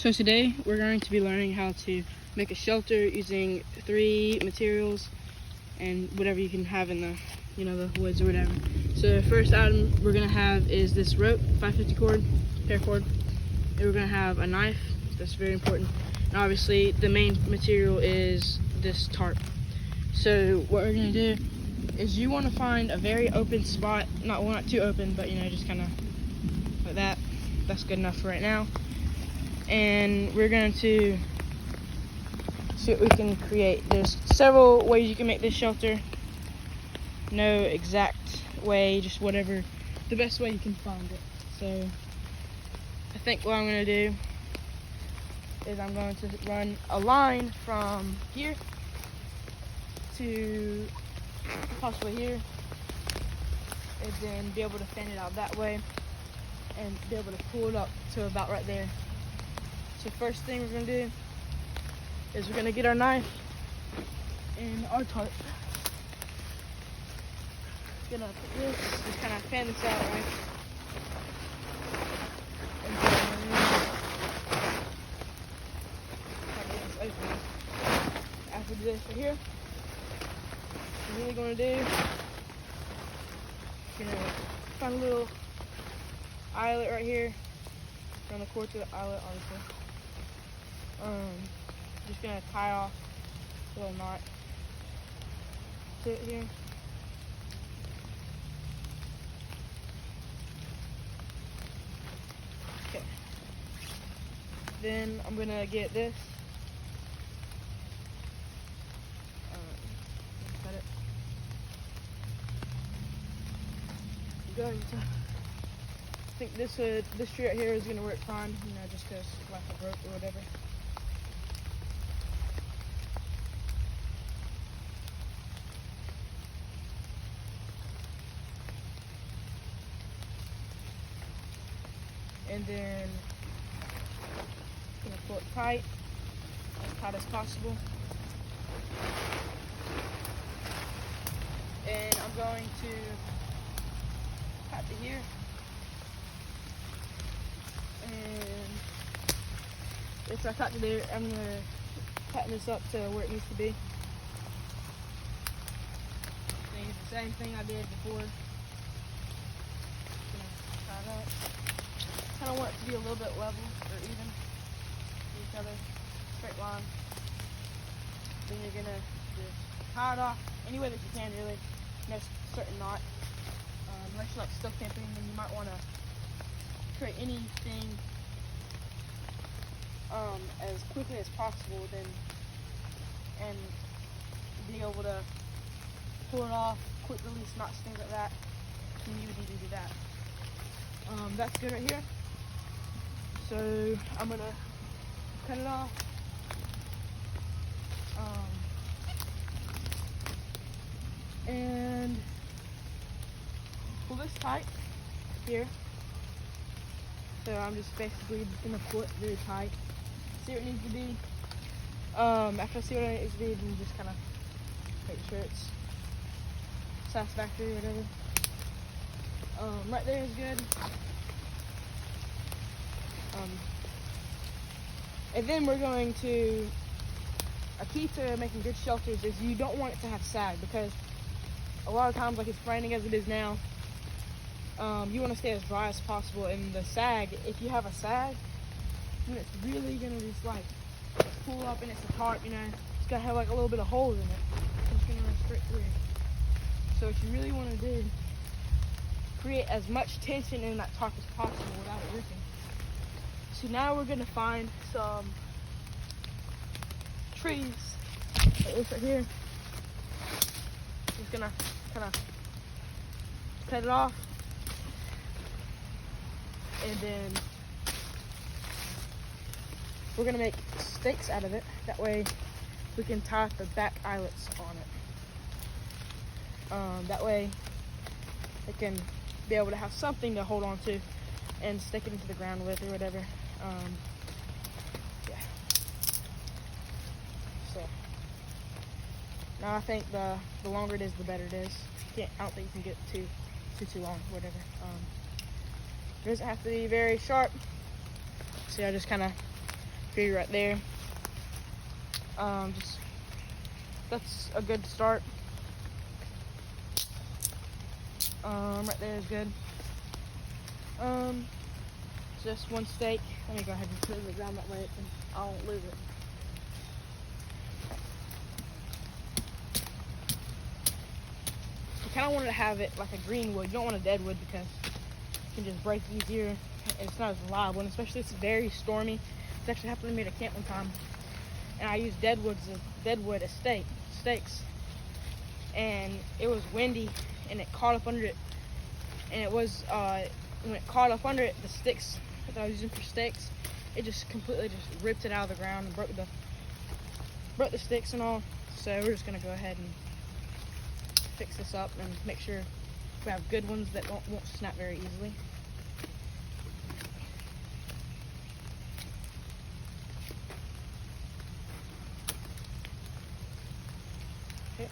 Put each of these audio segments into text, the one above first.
So today we're going to be learning how to make a shelter using 3 materials and whatever you can have in the, the woods or whatever. So the first item we're gonna have is this rope, 550 cord, paracord. And we're gonna have a knife, that's very important. And obviously the main material is this tarp. So what we're gonna do is you wanna find a very open spot, not too open, but just kinda like that. That's good enough for right now. And we're going to see what we can create. There's several ways you can make this shelter. No exact way, just whatever, the best way you can find it. So I think what I'm going to do is I'm going to run a line from here to possibly here, and then be able to fan it out that way and be able to pull it up to about right there. So first thing we're gonna do is we're gonna get our knife and our tarp. Gonna put this, just kind of fan this out, right? And then this open. After this right here, what we're really gonna do, find a little eyelet right here. Run the cord to the eyelet, obviously. Just gonna tie off a little knot to it here. Okay. Then I'm gonna get this. Cut it. I'm going to. I think this tree right here is gonna work fine, just because lack of rope or whatever. And then I'm gonna pull it tight, as tight as possible. And I'm going to cut to here. And if I cut to there, I'm going to tighten this up to where it needs to be. It's the same thing I did before. Tie it up. Kind of want it to be a little bit level or even with each other, straight line. Then you're going to just tie it off any way that you can, really. No certain knot. Unless you like stuff camping, then you might want to create anything as quickly as possible, then and be able to pull it off, quick release knots, things like that. Then you would need to do that. That's good right here. So I'm gonna cut it off. And pull this tight here. So I'm just basically gonna pull it really tight. See what it needs to be. After I see what it needs to be, then just kind of make sure it's satisfactory or whatever. Right there is good. And then we're going to, a key to making good shelters is you don't want it to have sag, because a lot of times, like it's raining as it is now, you want to stay as dry as possible. And the sag, if you have a sag, then it's really gonna just like pull up, and it's a tarp, it's gonna have like a little bit of holes in it. It's gonna run straight through. So what you really want to do, create as much tension in that tarp as possible without it ripping. So now we're gonna find some trees like this right here. Just gonna kind of cut it off, and then we're gonna make stakes out of it. That way we can tie the back eyelets on it. That way it can be able to have something to hold on to and stick it into the ground with or whatever. Yeah. So now I think the longer it is, the better it is. I don't think you can get too long, whatever. It doesn't have to be very sharp. See, I just kind of tree right there. That's a good start. Right there is good. Just one stake. Let me go ahead and put it in the ground that way I won't lose it. You kind of want to have it like a green wood. You don't want a dead wood because it can just break easier and it's not as reliable. And especially if it's very stormy. It's actually happened to me at a camp one time, and I used deadwood as stakes, and it was windy and it caught up under it. And it was when it caught up under it, the sticks that I was using for stakes, it just completely just ripped it out of the ground and broke the sticks and all. So we're just gonna go ahead and fix this up and make sure we have good ones that won't snap very easily. Okay.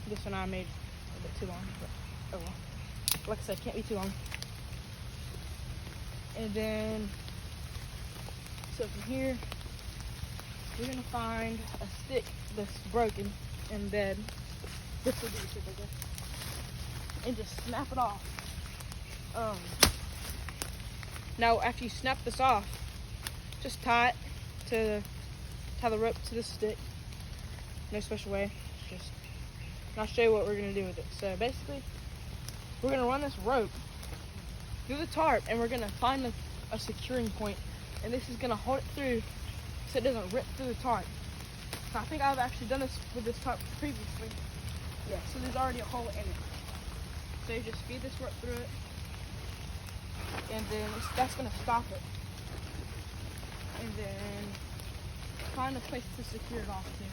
This one I made a bit too long, but oh well. Like I said, can't be too long. And then, so from here, we're gonna find a stick that's broken and dead. This will be the stick, I guess. And just snap it off. Now, after you snap this off, just tie the rope to the stick. No special way. And I'll show you what we're gonna do with it. So basically, we're gonna run this rope through the tarp, and we're gonna find a securing point, and this is gonna hold it through so it doesn't rip through the tarp. So I think I've actually done this with this tarp previously. Yeah, so there's already a hole in it. So you just feed this rope through it, and then that's gonna stop it. And then find a place to secure it off to.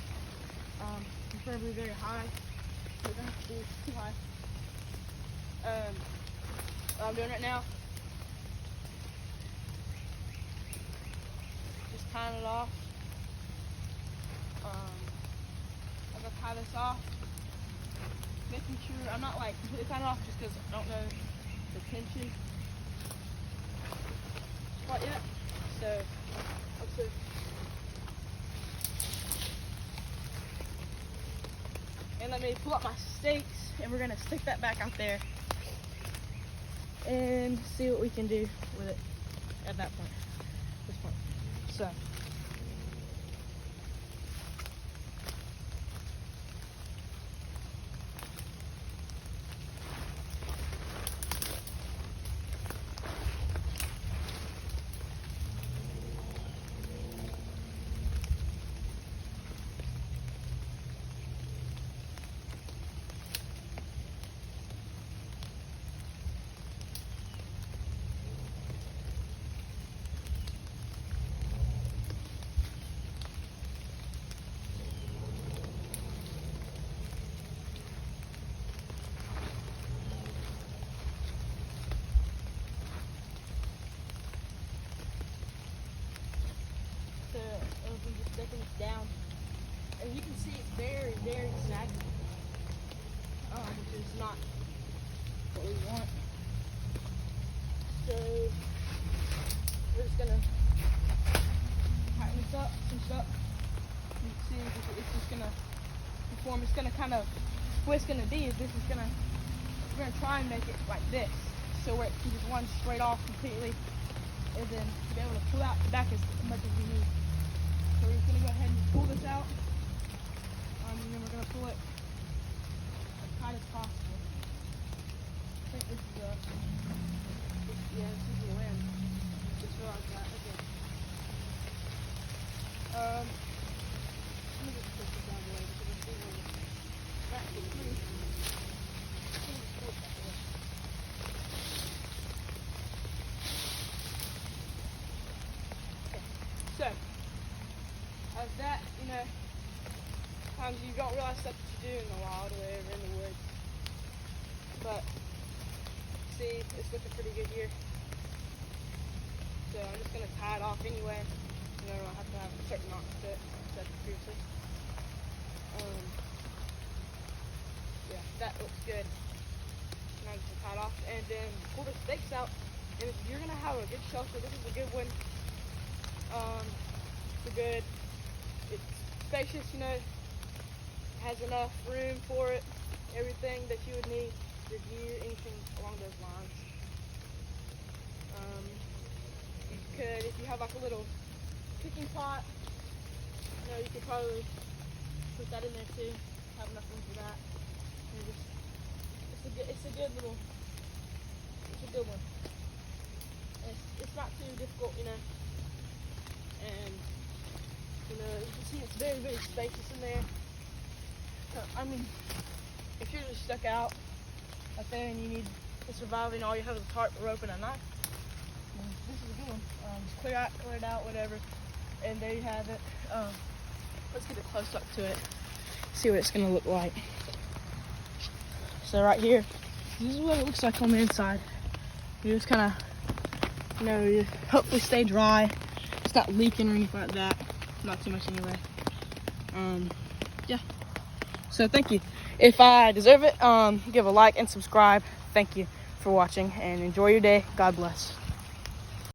Preferably very high. So it doesn't have to be too high. What I'm doing right now, just tying it off. As I tie this off, making sure I'm not like completely tying it off just because I don't know the tension quite yet. So let's see. And let me pull up my stakes, and we're gonna stick that back out there and see what we can do with it at this point. So. Just sticking it down, and you can see it's very, very snagged, which is not what we want. So we're just gonna tighten this up, cinch it up. You can see it's just gonna form. It's gonna kind of what it's gonna be is we're gonna try and make it like this, so where it can just run straight off completely, and then be able to pull out the back as much as we need. So we're just going to go ahead and pull this out, and then we're going to pull it as tight as possible. I think this is the end. Just realized that. Okay. Let me just push this out of the way because it's really pretty. Okay. So. As that, times you don't realize stuff that you do in the wild or whatever in the woods. But see, it's looking pretty good here. So I'm just gonna tie it off anyway. And then I'll have to have a certain knot to it, said previously. Yeah, that looks good. Now I'm just gonna tie it off and then pull the stakes out And if you're gonna have a good shelter, this is a good one. It's spacious, you know, has enough room for it, everything that you would need, your gear, anything along those lines. You could, if you have like a little cooking pot, you know, you could probably put that in there too. Have enough room for that. And it's a good one. It's not too difficult, you know. And you know, you can see it's very, very spacious in there. I mean, if you're just stuck out there and you need to survive and all you have is a tarp, a rope, and a knife, this is a good one. Just clear it out, whatever. And there you have it. Let's get a close up to it. See what it's gonna look like. So right here, this is what it looks like on the inside. You just kind of, you know, you hopefully stay dry. It's not leaking or anything like that. Not too much anyway. Yeah. So thank you. If I deserve it, give a like and subscribe. Thank you for watching and enjoy your day. God bless.